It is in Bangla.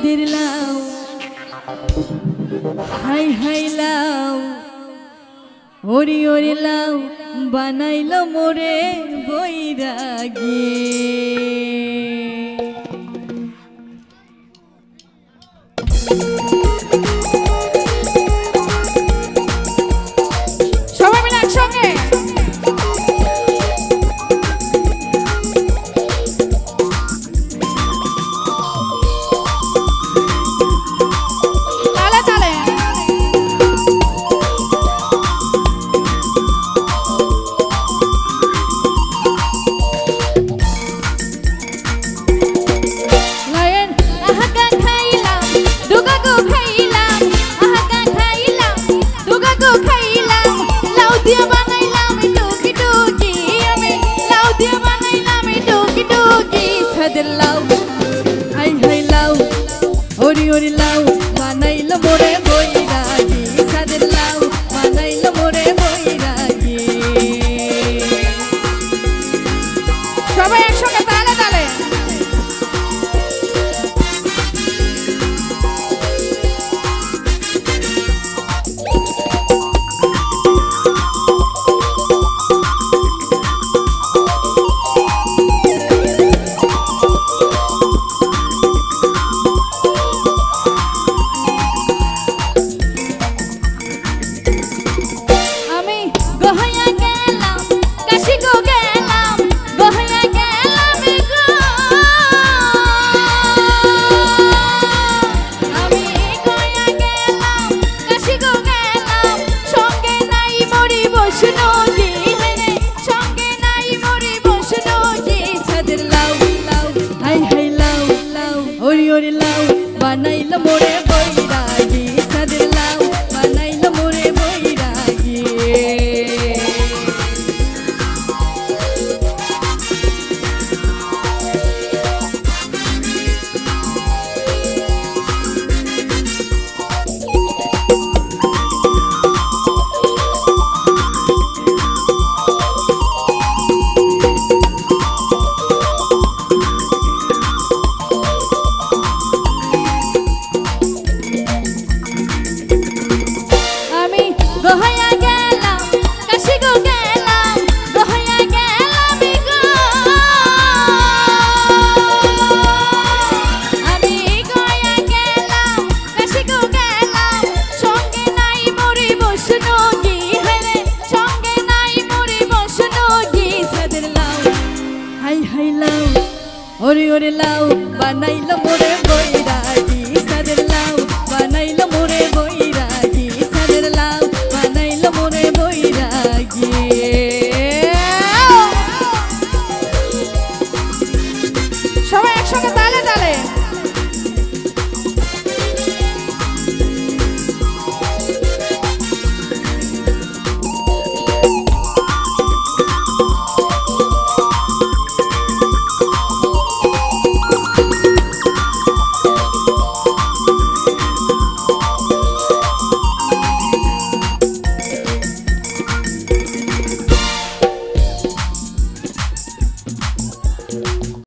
সাদের লাউ হাই হাই লাউ ওরি ওরি লাউ বানাইল মোরে বৈরাগী ওরি ওরি লাউ বানাইল মোরে বৈরাগী সাদের লাউ বানাইল মোরে বৈরাগী সবাই একসঙ্গে তালে তালে বানাইল মোরে বৈরাগী সাদের লাউ বানাইল মোরে বৈরাগী ওরে ওরে লাউ বানাইল মোরে